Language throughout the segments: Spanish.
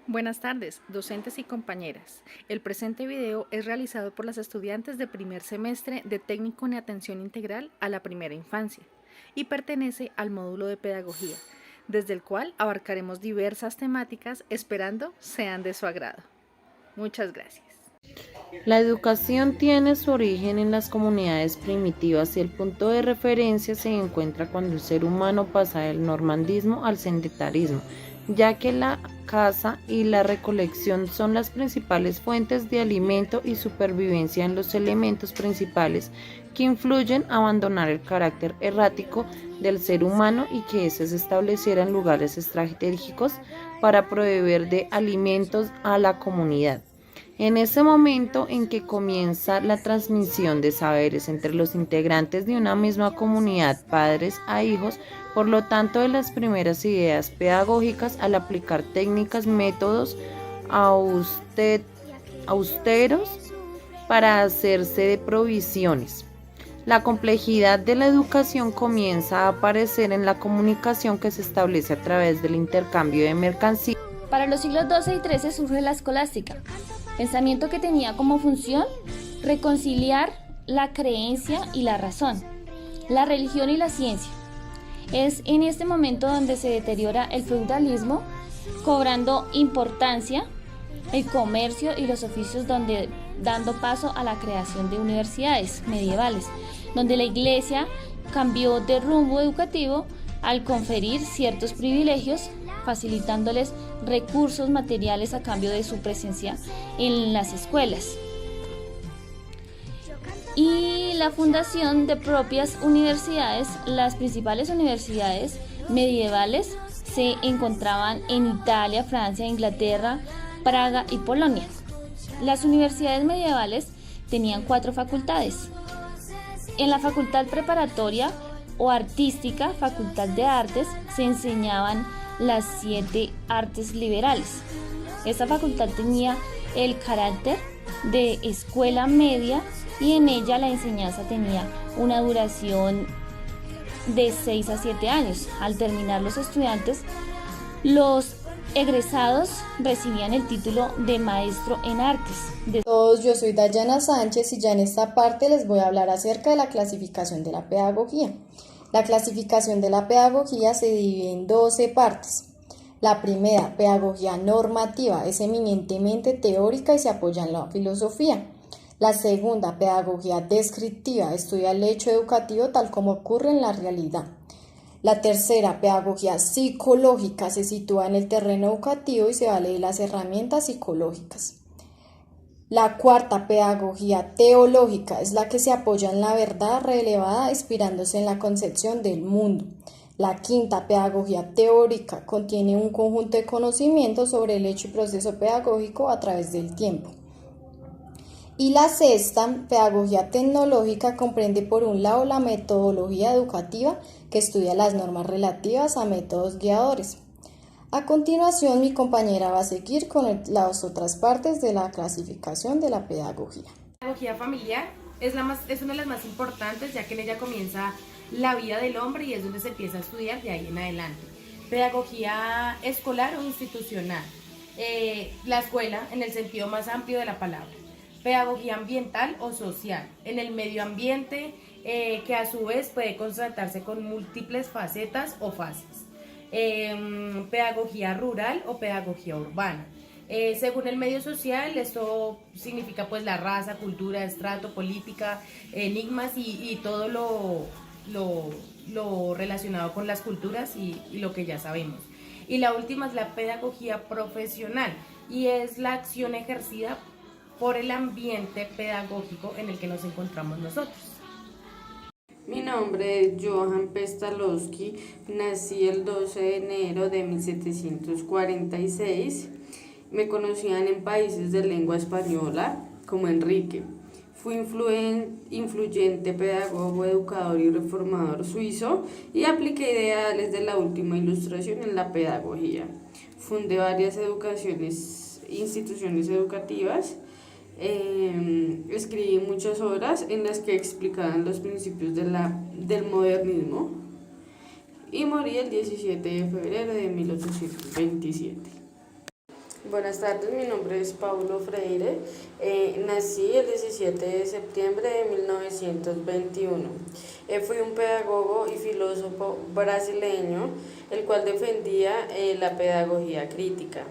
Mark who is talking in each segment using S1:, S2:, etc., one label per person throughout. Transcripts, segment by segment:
S1: Buenas tardes, docentes y compañeras. El presente video es realizado por las estudiantes de primer semestre de Técnico en Atención Integral a la Primera Infancia y pertenece al módulo de Pedagogía, desde el cual abarcaremos diversas temáticas esperando sean de su agrado. Muchas gracias.
S2: La educación tiene su origen en las comunidades primitivas y el punto de referencia se encuentra cuando el ser humano pasa del normandismo al sedentarismo, ya que la caza y la recolección son las principales fuentes de alimento y supervivencia en los elementos principales que influyen a abandonar el carácter errático del ser humano y que éste se estableciera en lugares estratégicos para proveer de alimentos a la comunidad. En ese momento en que comienza la transmisión de saberes entre los integrantes de una misma comunidad, padres a hijos, por lo tanto de las primeras ideas pedagógicas al aplicar técnicas, métodos austeros para hacerse de provisiones. La complejidad de la educación comienza a aparecer en la comunicación que se establece a través del intercambio de mercancías.
S3: Para los siglos XII y XIII surge la escolástica, pensamiento que tenía como función reconciliar la creencia y la razón, la religión y la ciencia. Es en este momento donde se deteriora el feudalismo, cobrando importancia el comercio y los oficios, dando paso a la creación de universidades medievales, donde la Iglesia cambió de rumbo educativo al conferir ciertos privilegios, facilitándoles recursos materiales a cambio de su presencia en las escuelas. Y la fundación de propias universidades. Las principales universidades medievales se encontraban en Italia, Francia, Inglaterra, Praga y Polonia. Las universidades medievales tenían 4 facultades. En la facultad preparatoria o artística, facultad de artes, se enseñaban las 7 artes liberales. Esta facultad tenía el carácter de escuela media y en ella la enseñanza tenía una duración de 6 a 7 años. Al terminar los estudiantes, los egresados recibían el título de maestro en artes.
S4: Todos, yo soy Dayana Sánchez y ya en esta parte les voy a hablar acerca de la clasificación de la pedagogía. La clasificación de la pedagogía se divide en 12 partes. La primera, pedagogía normativa, es eminentemente teórica y se apoya en la filosofía. La segunda, pedagogía descriptiva, estudia el hecho educativo tal como ocurre en la realidad. La tercera, pedagogía psicológica, se sitúa en el terreno educativo y se vale de las herramientas psicológicas. La cuarta, pedagogía teológica, es la que se apoya en la verdad relevada, inspirándose en la concepción del mundo. La quinta, pedagogía teórica, contiene un conjunto de conocimientos sobre el hecho y proceso pedagógico a través del tiempo. Y la sexta, pedagogía tecnológica, comprende por un lado la metodología educativa, que estudia las normas relativas a métodos guiadores. A continuación, mi compañera va a seguir con las otras partes de la clasificación de la pedagogía.
S5: La pedagogía familiar es una de las más importantes, ya que en ella comienza la vida del hombre y es donde se empieza a estudiar de ahí en adelante. Pedagogía escolar o institucional, la escuela en el sentido más amplio de la palabra. Pedagogía ambiental o social, en el medio ambiente, que a su vez puede constatarse con múltiples facetas o fases. Pedagogía rural o pedagogía urbana. Según el medio social, esto significa pues la raza, cultura, estrato, política, enigmas y todo lo relacionado con las culturas y lo que ya sabemos. Y la última es la pedagogía profesional y es la acción ejercida por el ambiente pedagógico en el que nos encontramos nosotros.
S6: Mi nombre es Johan Pestalowski, nací el 12 de enero de 1746. Me conocían en países de lengua española como Enrique. Fui influyente pedagogo, educador y reformador suizo y apliqué ideales de la última ilustración en la pedagogía. Fundé varias instituciones educativas. Escribí muchas obras en las que explicaban los principios del modernismo y morí el 17 de febrero de 1827. Buenas tardes, mi nombre es Paulo Freire. Nací el 17 de septiembre de 1921. Fui un pedagogo y filósofo brasileño, el cual defendía la pedagogía crítica.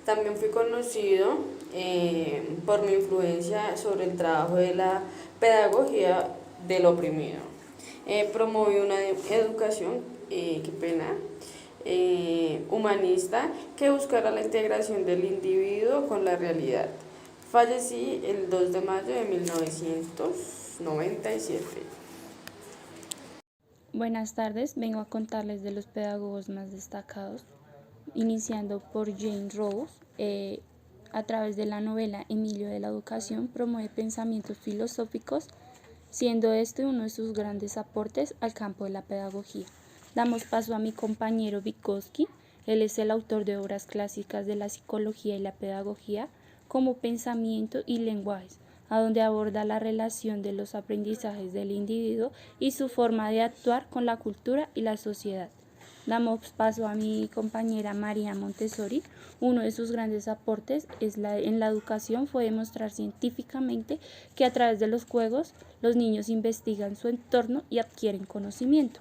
S6: También fui conocido por mi influencia sobre el trabajo de la pedagogía del oprimido. Promoví una educación, qué pena, humanista que buscara la integración del individuo con la realidad. Fallecí el 2 de mayo de 1997.
S7: Buenas tardes, vengo a contarles de los pedagogos más destacados, iniciando por Jane Rose. A través de la novela Emilio de la Educación promueve pensamientos filosóficos, siendo este uno de sus grandes aportes al campo de la pedagogía. Damos paso a mi compañero Vygotsky. Él es el autor de obras clásicas de la psicología y la pedagogía como pensamiento y lenguajes, a donde aborda la relación de los aprendizajes del individuo y su forma de actuar con la cultura y la sociedad. Damos paso a mi compañera María Montessori. Uno de sus grandes aportes en la educación fue demostrar científicamente que a través de los juegos los niños investigan su entorno y adquieren conocimiento.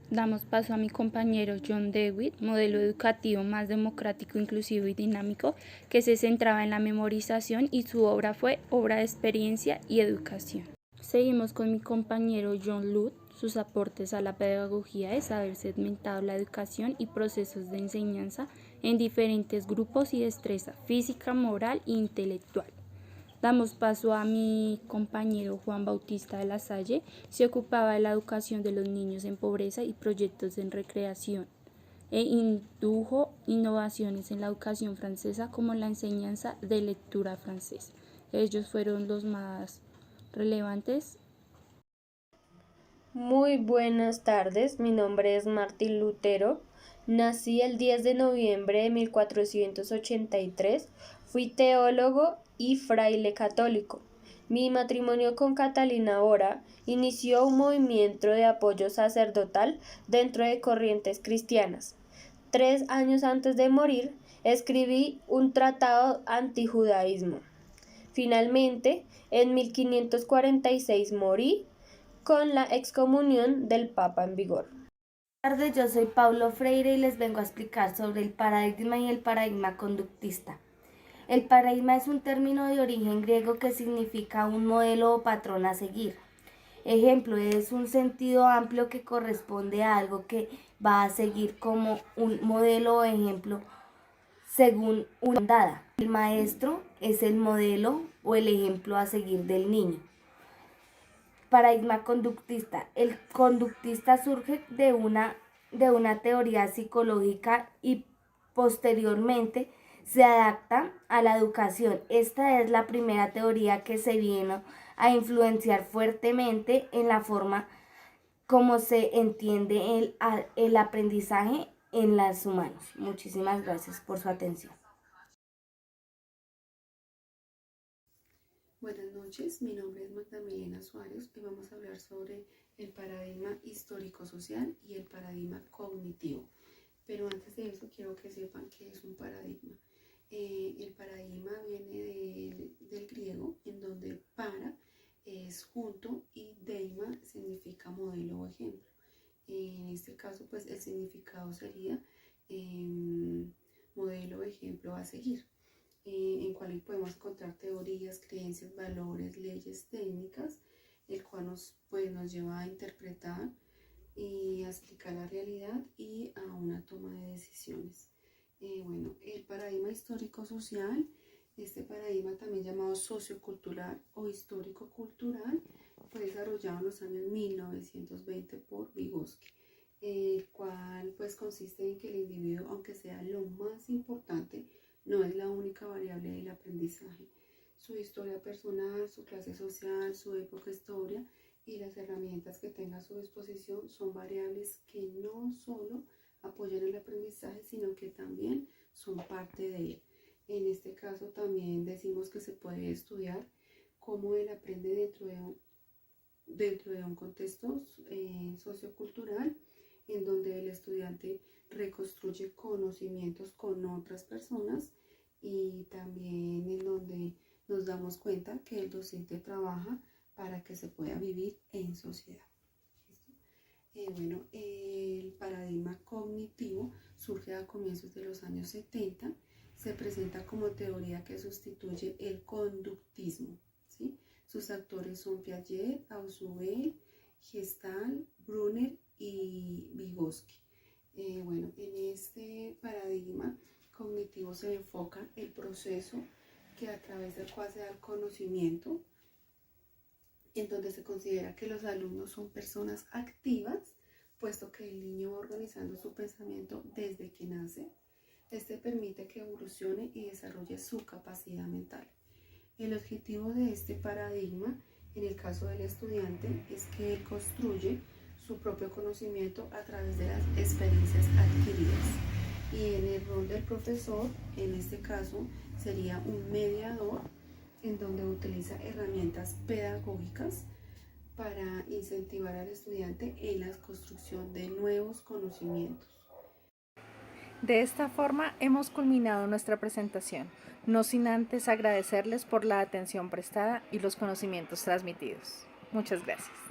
S7: Damos paso a mi compañero John Dewey, modelo educativo más democrático, inclusivo y dinámico, que se centraba en la memorización y su obra fue obra de experiencia y educación. Seguimos con mi compañero John Ludd. Sus aportes a la pedagogía es haber segmentado la educación y procesos de enseñanza en diferentes grupos y destreza física, moral e intelectual. Damos paso a mi compañero Juan Bautista de la Salle. Se ocupaba de la educación de los niños en pobreza y proyectos en recreación e indujo innovaciones en la educación francesa como la enseñanza de lectura francesa. Ellos fueron los más relevantes.
S8: Muy buenas tardes, mi nombre es Martín Lutero. Nací el 10 de noviembre de 1483, fui teólogo y fraile católico. Mi matrimonio con Catalina Bora inició un movimiento de apoyo sacerdotal dentro de corrientes cristianas. 3 años antes de morir, escribí un tratado antijudaísmo. Finalmente, en 1546 morí con la excomunión del Papa en vigor.
S9: Buenas tardes, yo soy Paulo Freire y les vengo a explicar sobre el paradigma y el paradigma conductista. El paradigma es un término de origen griego que significa un modelo o patrón a seguir. Ejemplo, es un sentido amplio que corresponde a algo que va a seguir como un modelo o ejemplo según una dada. El maestro es el modelo o el ejemplo a seguir del niño. Paradigma conductista. El conductista surge de una teoría psicológica y posteriormente se adapta a la educación. Esta es la primera teoría que se vino a influenciar fuertemente en la forma como se entiende el aprendizaje en los humanos. Muchísimas gracias por su atención.
S10: Buenas noches, mi nombre es Magdalena Suárez y vamos a hablar sobre el paradigma histórico-social y el paradigma cognitivo. Pero antes de eso quiero que sepan qué es un paradigma. El paradigma viene del griego, en donde para es junto y deima significa modelo o ejemplo. En este caso, pues el significado sería modelo o ejemplo a seguir. En cual podemos encontrar teorías, creencias, valores, leyes, técnicas, el cual nos lleva a interpretar y a explicar la realidad y a una toma de decisiones. El paradigma histórico-social, este paradigma también llamado sociocultural o histórico-cultural, fue desarrollado en los años 1920 por Vygotsky, el cual pues consiste en que el individuo, aunque sea lo más importante, no es la única variable del aprendizaje. Su historia personal, su clase social, su época historia y las herramientas que tenga a su disposición son variables que no solo apoyan el aprendizaje, sino que también son parte de él. En este caso también decimos que se puede estudiar cómo él aprende dentro de un contexto sociocultural, en donde el estudiante reconstruye conocimientos con otras personas y también en donde nos damos cuenta que el docente trabaja para que se pueda vivir en sociedad. Bueno, el paradigma cognitivo surge a comienzos de los años 70, se presenta como teoría que sustituye el conductismo, ¿sí? Sus autores son Piaget, Ausubel, Gestalt, Brunner y Vygotsky. Bueno, en este paradigma cognitivo se enfoca el proceso que a través del cual se da el conocimiento, en donde se considera que los alumnos son personas activas, puesto que el niño va organizando su pensamiento desde que nace. Este permite que evolucione y desarrolle su capacidad mental. El objetivo de este paradigma, en el caso del estudiante, es que él construye su propio conocimiento a través de las experiencias adquiridas. Y en el rol del profesor, en este caso, sería un mediador en donde utiliza herramientas pedagógicas para incentivar al estudiante en la construcción de nuevos conocimientos.
S1: De esta forma hemos culminado nuestra presentación, no sin antes agradecerles por la atención prestada y los conocimientos transmitidos. Muchas gracias.